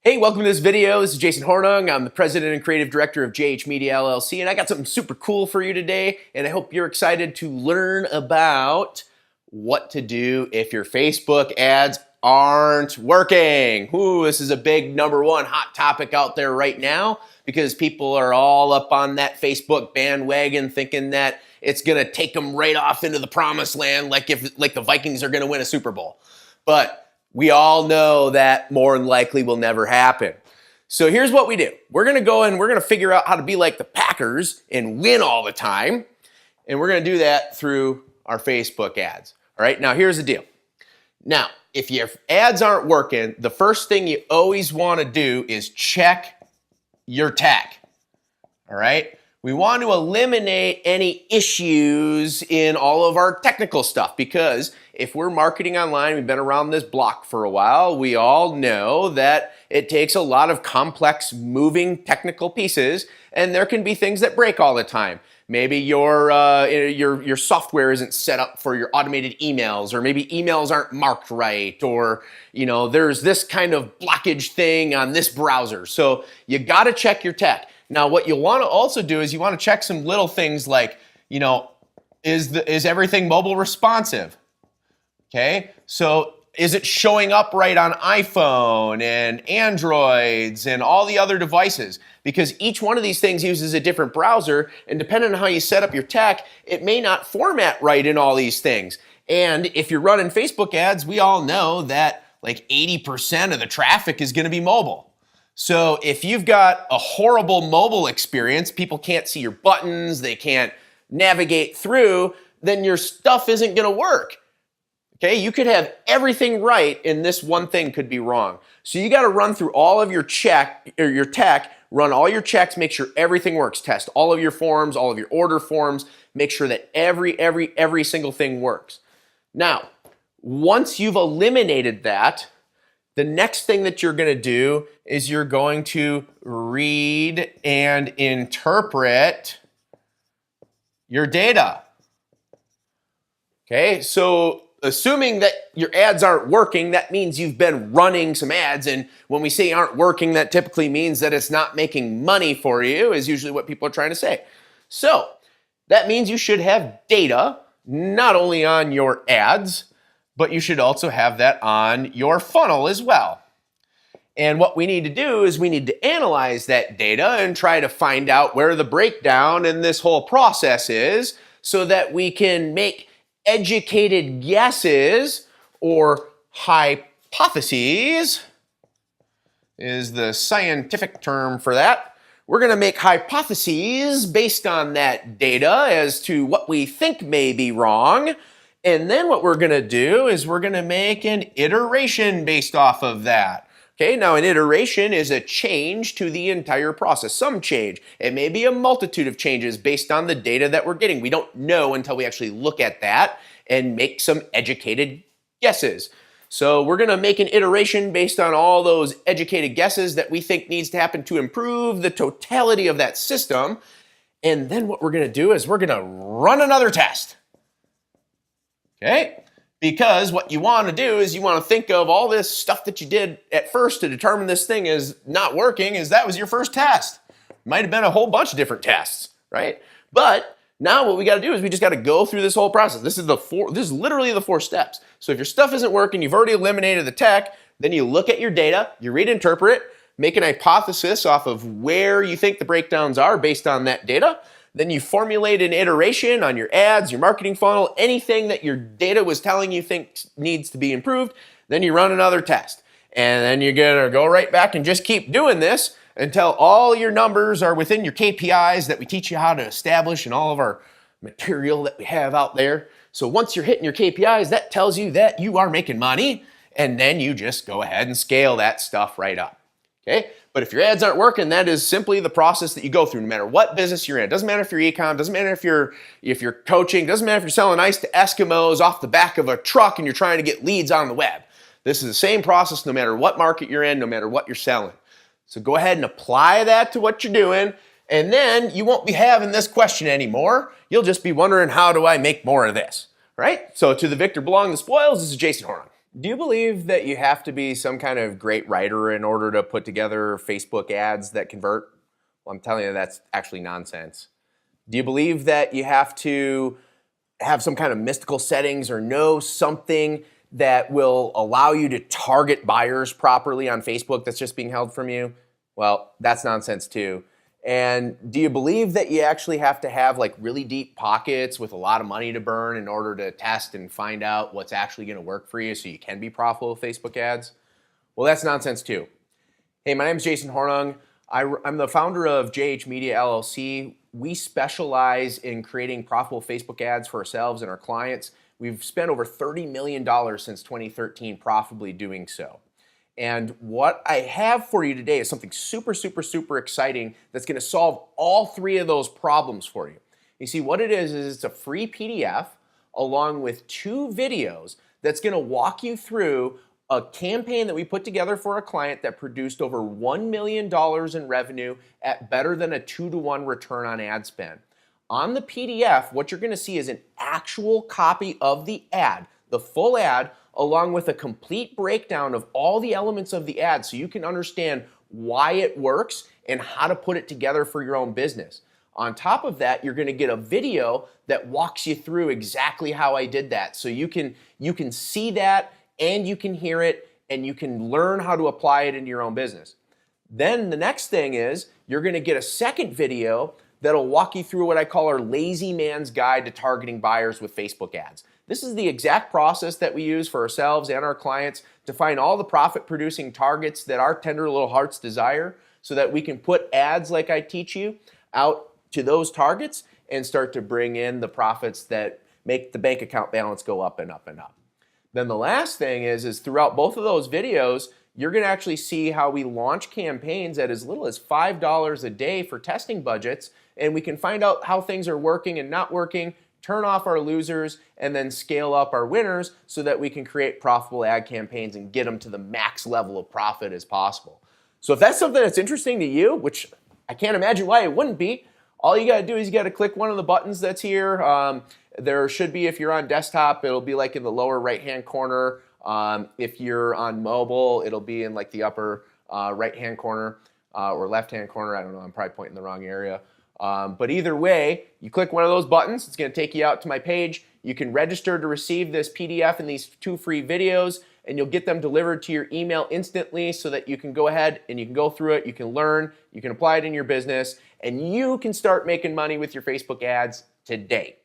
Hey, welcome to this video. This is Jason Hornung. I'm the president and creative director of JH Media LLC, and I got something super cool for you today, and I hope you're excited to learn about what to do if your Facebook ads aren't working. Ooh, this is a big number one hot topic out there right now because people are all up on that Facebook bandwagon thinking that it's gonna take them right off into the promised land like the Vikings are gonna win a Super Bowl. But we all know that more than likely will never happen. So here's what we do. We're gonna go and we're gonna figure out how to be like the Packers and win all the time. And we're gonna do that through our Facebook ads. All right, now here's the deal. Now, if your ads aren't working, the first thing you always wanna do is check your tech. All right? We want to eliminate any issues in all of our technical stuff because if we're marketing online, we've been around this block for a while, we all know that it takes a lot of complex moving technical pieces and there can be things that break all the time. Maybe your software isn't set up for your automated emails, or maybe emails aren't marked right, or there's this kind of blockage thing on this browser. So you gotta check your tech. Now, what you want to also do is you want to check some little things like, is everything mobile responsive? Okay, so is it showing up right on iPhone and Androids and all the other devices? Because each one of these things uses a different browser, and depending on how you set up your tech, it may not format right in all these things. And if you're running Facebook ads, we all know that like 80% of the traffic is going to be mobile. So if you've got a horrible mobile experience, people can't see your buttons, they can't navigate through, then your stuff isn't gonna work. Okay, you could have everything right and this one thing could be wrong. So you gotta run through all of your tech, run all your checks, make sure everything works. Test all of your forms, all of your order forms, make sure that every single thing works. Now, once you've eliminated that, the next thing that you're going to do is you're going to read and interpret your data. Okay, so assuming that your ads aren't working, that means you've been running some ads. And when we say aren't working, that typically means that it's not making money for you, is usually what people are trying to say. So that means you should have data, not only on your ads, but you should also have that on your funnel as well. And what we need to do is we need to analyze that data and try to find out where the breakdown in this whole process is so that we can make educated guesses or hypotheses is the scientific term for that. We're going to make hypotheses based on that data as to what we think may be wrong. And then what we're going to do is we're going to make an iteration based off of that. Okay, now an iteration is a change to the entire process, some change. It may be a multitude of changes based on the data that we're getting. We don't know until we actually look at that and make some educated guesses. So we're going to make an iteration based on all those educated guesses that we think needs to happen to improve the totality of that system. And then what we're going to do is we're going to run another test. Okay, because what you want to do is you want to think of all this stuff that you did at first to determine this thing is not working, is that was your first test. Might have been a whole bunch of different tests, right? But now what we got to do is we just got to go through this whole process. This is literally the 4 steps. So if your stuff isn't working, you've already eliminated the tech, then you look at your data, you read, interpret it, make an hypothesis off of where you think the breakdowns are based on that data. Then you formulate an iteration on your ads, your marketing funnel, anything that your data was telling you needs to be improved. Then you run another test. And then you're going to go right back and just keep doing this until all your numbers are within your KPIs that we teach you how to establish in all of our material that we have out there. So once you're hitting your KPIs, that tells you that you are making money. And then you just go ahead and scale that stuff right up. Okay? But if your ads aren't working, that is simply the process that you go through no matter what business you're in. It doesn't matter if you're e-com, doesn't matter if you're coaching, doesn't matter if you're selling ice to Eskimos off the back of a truck and you're trying to get leads on the web. This is the same process no matter what market you're in, no matter what you're selling. So go ahead and apply that to what you're doing, and then you won't be having this question anymore. You'll just be wondering, how do I make more of this? Right? So to the victor belong the spoils. This is Jason Hornung. Do you believe that you have to be some kind of great writer in order to put together Facebook ads that convert? Well, I'm telling you, that's actually nonsense. Do you believe that you have to have some kind of mystical settings or know something that will allow you to target buyers properly on Facebook that's just being held from you? Well, that's nonsense too. And do you believe that you actually have to have like really deep pockets with a lot of money to burn in order to test and find out what's actually going to work for you so you can be profitable with Facebook ads? Well, that's nonsense too. Hey, my name is Jason Hornung. I'm the founder of JH Media LLC. We specialize in creating profitable Facebook ads for ourselves and our clients. We've spent over $30 million since 2013 profitably doing so. And what I have for you today is something super, super, super exciting that's going to solve all three of those problems for you. You see, what it is it's a free PDF along with 2 videos that's going to walk you through a campaign that we put together for a client that produced over $1 million in revenue at better than a 2-to-1 return on ad spend. On the PDF, what you're going to see is an actual copy of the ad, the full ad, along with a complete breakdown of all the elements of the ad so you can understand why it works and how to put it together for your own business. On top of that, you're going to get a video that walks you through exactly how I did that. So you can see that and you can hear it and you can learn how to apply it in your own business. Then the next thing is you're going to get a second video that'll walk you through what I call our lazy man's guide to targeting buyers with Facebook ads. This is the exact process that we use for ourselves and our clients to find all the profit producing targets that our tender little hearts desire so that we can put ads like I teach you out to those targets and start to bring in the profits that make the bank account balance go up and up and up. Then the last thing is throughout both of those videos, you're going to actually see how we launch campaigns at as little as $5 a day for testing budgets, and we can find out how things are working and not working, turn off our losers, and then scale up our winners so that we can create profitable ad campaigns and get them to the max level of profit as possible. So if that's something that's interesting to you, which I can't imagine why it wouldn't be, all you got to do is you got to click one of the buttons that's here. There should be, if you're on desktop, it'll be like in the lower right-hand corner. If you're on mobile, it'll be in like the upper right-hand corner or left-hand corner. I don't know, I'm probably pointing the wrong area. But either way, you click one of those buttons, it's going to take you out to my page. You can register to receive this PDF and these 2 free videos, and you'll get them delivered to your email instantly so that you can go ahead and you can go through it, you can learn, you can apply it in your business, and you can start making money with your Facebook ads today.